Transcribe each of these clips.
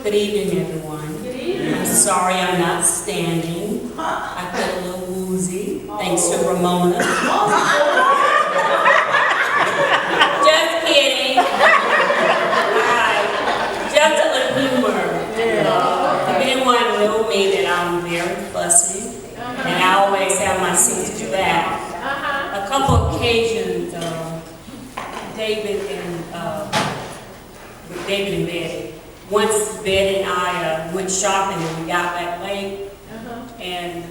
Good evening, everyone. Good evening. I'm sorry I'm not standing. I feel a little woozy, thanks to Ramona. Just kidding. Alright, just a little humor. If anyone know me, that I'm very fussy, and I always have my sister's back. A couple occasions, David and Betty. Once Betty and I went shopping and we got back late, and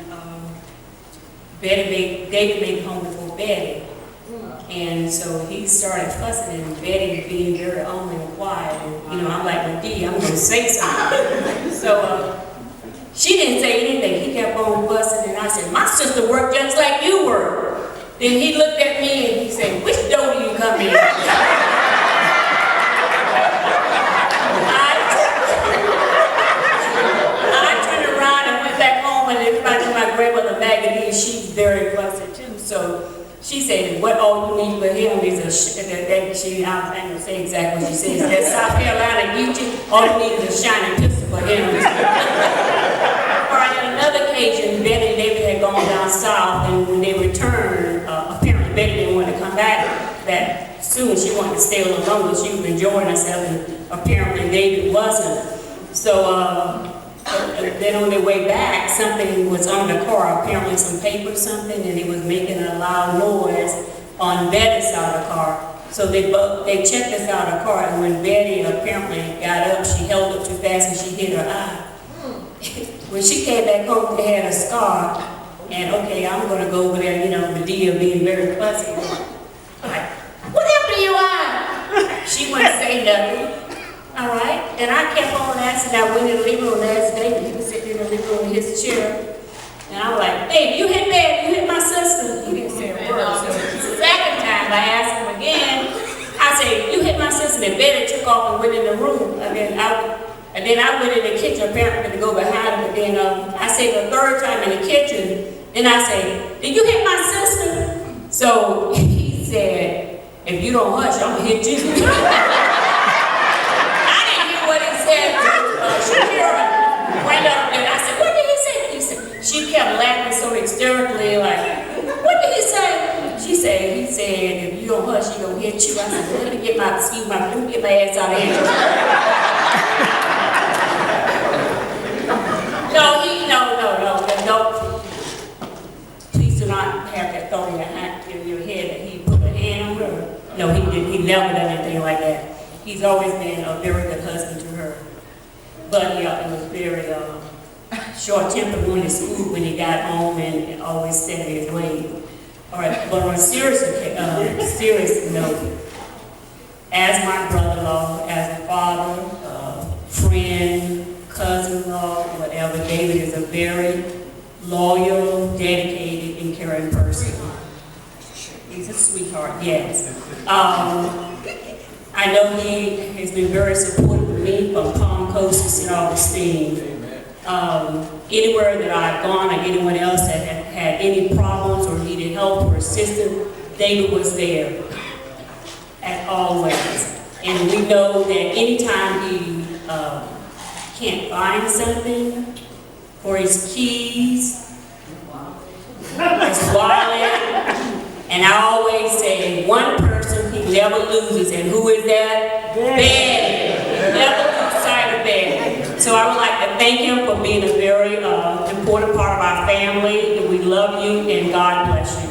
David made it home before Betty. And so he started fussing, and Betty being very calm and quiet. And, I'm like, well, Dee, I'm going to say something. So she didn't say anything. He kept on fussing, and I said, my sister worked just like you work. Then he looked at me and he said, which door do you come in? My grandmother Maggie, she's very blessed too. So she said, "What all you need for him is a." I'm not gonna say exactly what she says. That South Carolina get you. All you need is a shiny pistol for him. All right. On another occasion, Betty and David had gone down south, and when they returned, apparently Betty didn't want to come back that soon. She wanted to stay a little longer. She was enjoying herself, and apparently David wasn't. So. Then on their way back, something was on the car, apparently some paper or something, and it was making a loud noise on Betty's side of the car. So they checked this out of the car, and when Betty apparently got up, she held up too fast and she hit her eye. When she came back home, they had a scar, and okay, I'm going to go over there, Medea being very fussy. Like, what happened to your eye? She wouldn't say nothing. All right, and I kept on asking. I went in the living room last day, and he was sitting in the living room in his chair, and I was like, "Baby, you hit Betty, you hit my sister." He didn't say a word. So the second time, I asked him again. I said, "You hit my sister," and Betty took off and went in the room. And then I went in the kitchen apparently to go behind him. But then I said the third time in the kitchen, and I said, "Did you hit my sister?" So he said, "If you don't hush, I'm gonna hit you." She went up and I said, "What did he say?" She kept laughing so hysterically, like, "What did he say?" He said, "If you don't hush, he gonna hit you." I said, "Let me get my ass out of here." No. Please do not have that thought in your head that he put a hand on her. No, he didn't. He never done anything like that. He's always been a very good husband to her. But he was very short-tempered when he got home and always set his ways. All right, but on a serious note, as my brother-in-law, as a father, friend, cousin-in-law, whatever, David is a very loyal, dedicated, and caring person. He's a sweetheart, yes. I know he has been very supportive of me from Palm Coast to St. Augustine. Anywhere that I've gone or anyone else that had any problems or needed help or assistance, David was there, as always. And we know that anytime he can't find something, for his keys, his wallet, and I always say one person he never loses, and who is that? Betty. Never lose sight of Betty. So I would like to thank him for being a very important part of our family, and we love you, and God bless you.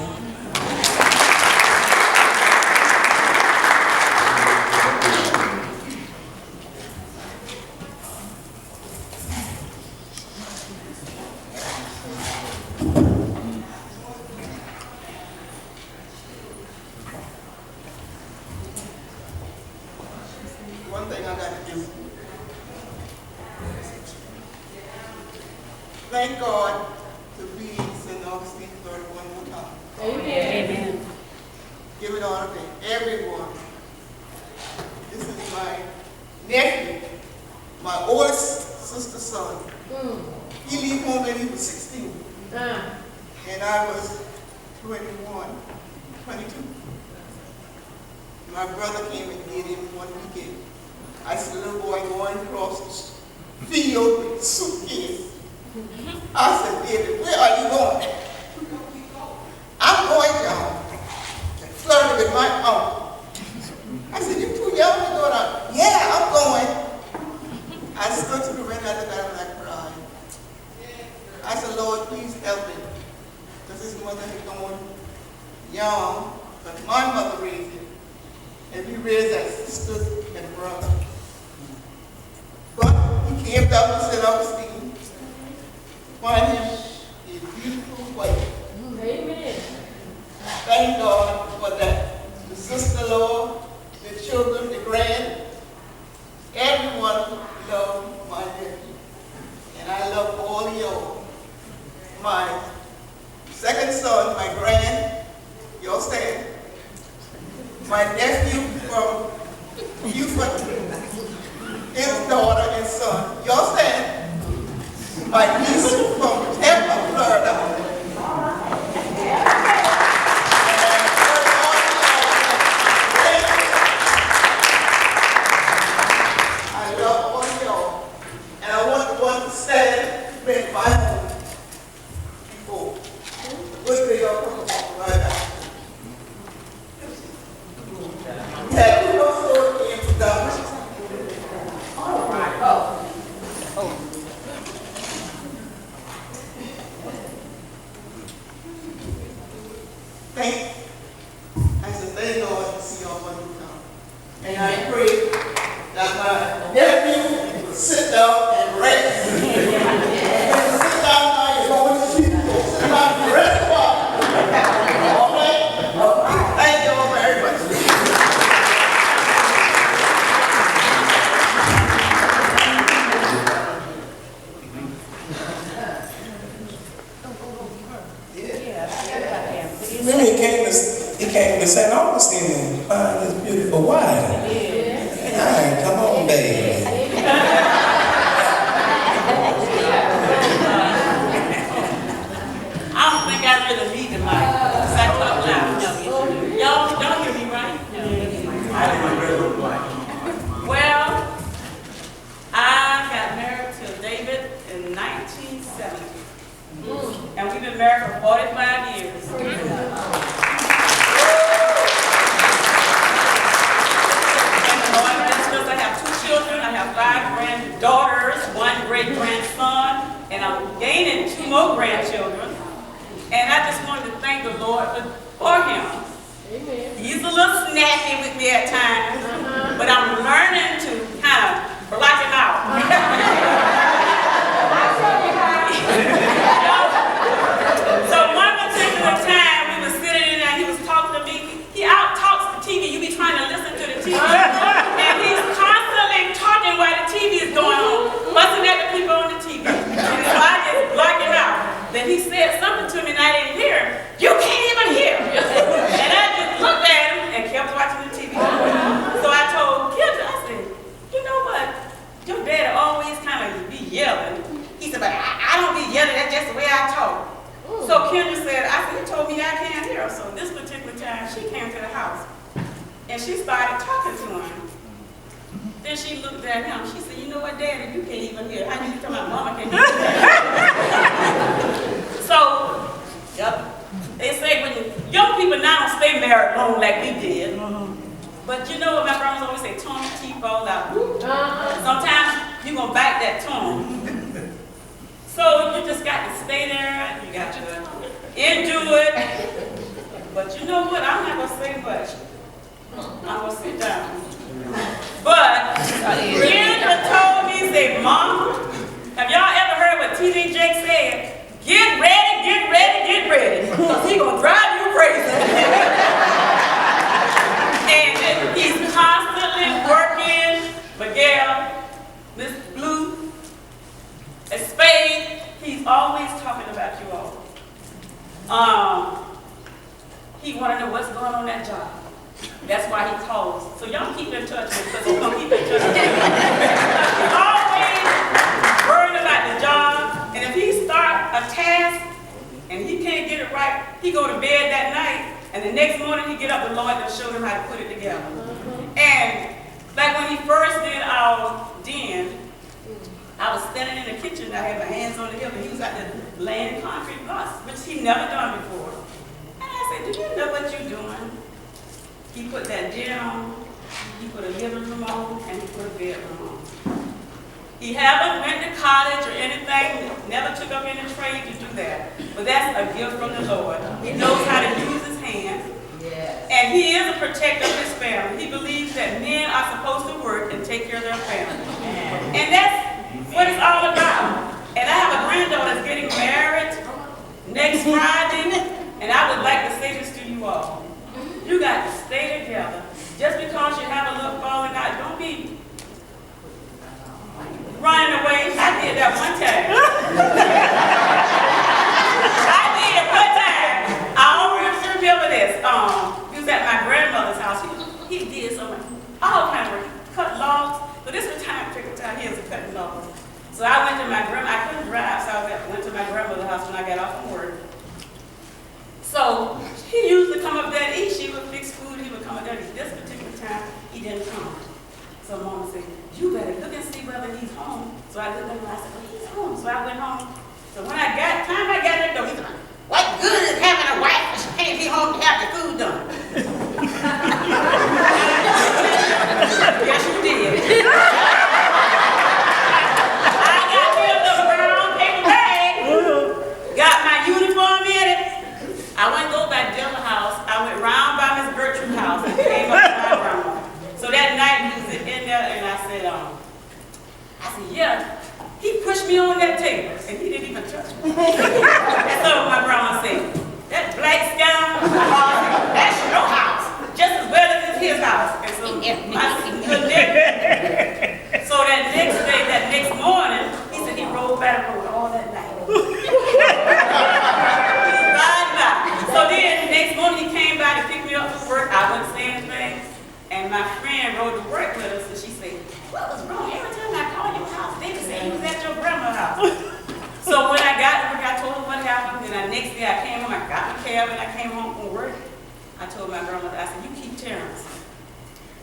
One thing I got to do. Thank God to be in St. Augustine 31 more times. Amen. Give it honor to everyone. This is my nephew, my oldest sister's son. He left home when he was 16. And I was 21, 22. My brother came and did him one weekend. I see a little boy going across filled with suitcases. I said, baby, where are you going? I'm going down. Flirted with my uncle. I said, you too young to go down. Yeah, I'm going. I stood to the window at the back and I cried. I said, Lord, please help me. Because his mother had gone young, but my mother raised him. And we raised as sisters and brothers. But he came down to St. Augustine, find him a beautiful wife. Amen. Thank God for that. The sister-in-law, the children, the grand, everyone loved my nephew. And I love all of y'all. My second son, my grand, y'all stand. My nephew from Beaufort, his daughter and son, y'all stand. My niece from Tampa, Florida. I love all of y'all. And I want the one to stand to make my home before. Which way y'all come from right now? Yeah, we also came to God. All right. I said, thank God to see y'all when you come. And I pray that my nephew will sit down and rest. When you sit down now, you're going to sleep. Sit down and rest. All right? Thank you all very much. Remember, he came to St. Augustine and find this beautiful wife. All right, come on, baby. I don't think I really need the mic, because I talk loud. Y'all hear me, right? Well, I got married to David in 1970. And we've been married for 45 years. And the Lord blessed us. I have 2 children. I have 5 granddaughters, 1 great-grandson, and I'm gaining 2 more grandchildren. And I just wanted to thank the Lord for him. Amen. He's a little snappy with me at times, but I'm learning to kind of block him out. So one particular time we were sitting there and he was talking to me. He out-talks the TV. You be trying to listen to the TV. And he's constantly talking while the TV is going on, fussing at the people on the TV. And so I just blocked him out. Then he said something to me and I didn't hear him. You can't even hear. And I just looked at him and kept watching the TV. So I told Kendra, I said, you know what? Your dad always kind of be yelling. He said, but I don't be yelling. That's just the way I talk. So Kendra said, you told me I can't hear her. So this particular time, she came to the house. And she started talking to him. Then she looked at him. She said, you know what, Daddy, you can't even hear. How you tell my mama can't hear? So, they say when young people now don't stay married long like we did. But you know what my grandma always say, tongue teeth fall out. Sometimes you're going to bite that tongue. So you just got to stay there. You got to endure it. But you know what? I'm not going to say much. I'm going to sit down. But Kendra told me, say, Mom, have y'all ever heard what T.D. Jakes said? Get ready, get ready, get ready. Because he's going to drive you crazy. And he's constantly working. Miguel, Miss Blue, a Spade, he's always talking about you all. He want to know what's going on that job. That's why he calls. So y'all keep in touch with him, because he's going to keep in touch with you. He's always worried about the job. And if he start a task and he can't get it right, he go to bed that night, and the next morning he get up, the Lord and show him how to put it together. And like when he first did our den, I I had my hands on the hip, and he was out there laying concrete blocks, which he never done before. And I said, do you know what you're doing? He put that den on, he put a living room on, and he put a bedroom on. He haven't went to college or anything, never took up any trade to do that. But that's a gift from the Lord. He knows how to use his hands. Yes. And he is a protector of his family. He believes that men are supposed to work and take care of their family. And that's what it's all about. And I have a granddaughter that's getting married next Friday, and I would like to say this to you all. You got to stay together. Just because you have a little falling out, don't be running away. I did that one time. I did one time. I always remember this. He was at my grandmother's house. He did so much, all kind of work. He cut logs. But this was time, he was cutting logs. So I went to my grandma. I couldn't drive, so I went to my grandmother's house when I got off from work. So he used to come up there and eat. She would fix food. He would come up there. This particular time, he didn't come. So Mama said, you better look and see whether he's home. So I looked at him and I said, well, he's home. So I went home. So when I got there, he said, what good is having a wife if she can't be home to have the food done? Yes, you did. I got me a little brown paper bag, got my uniform in it. I went to go by Della house. I went round by Miss Gertrude's house and came up to my grandma. So that night he was in there and I said, yeah. He pushed me on that table and he didn't even touch me. And so my grandma said, that black scoundrel, that's your house, just as well as it's his house. And so so that next day, that next morning, he said he rolled back the road all that night. So then the next morning he came by to pick me up from work. I wasn't saying anything. And my friend rode to work with us and she said, what was wrong? Every time I called your house, they would say you was at your grandma's house. So when I got to work, I told her what happened. And the next day I came home, I got my cab and I came home from work. I told my grandmother, I said, you keep Terrence.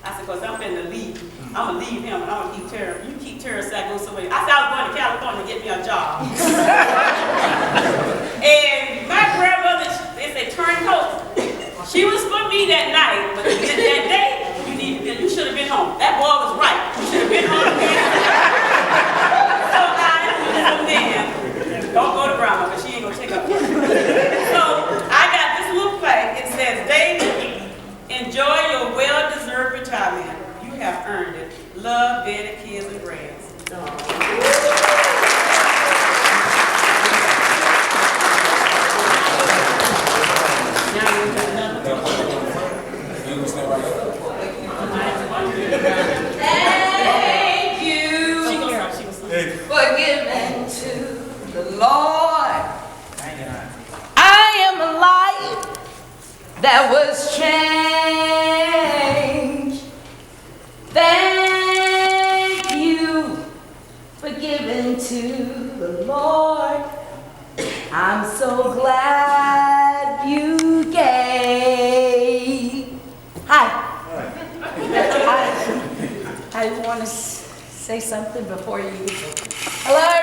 I said, because I'm finna leave. I'm going to leave him and I'm going to keep Terrence. You keep Terrence so I go somewhere. I said, I was going to California to get me a job. And my grandmother, they say, turncoat. She was for me that night, but that day, you should have been home. That boy was right. You should have been home again. So from then, don't go to grandma, because she ain't going to take up for it. So I got this little plaque. It says, David, enjoy your well-deserved retirement. You have earned it. Love, Betty, kids, and grands. Thank you for giving to the Lord. I am a life that was changed. Thank you for giving to the Lord. I'm so glad you gave. Hi. I want to say something before you. Hello,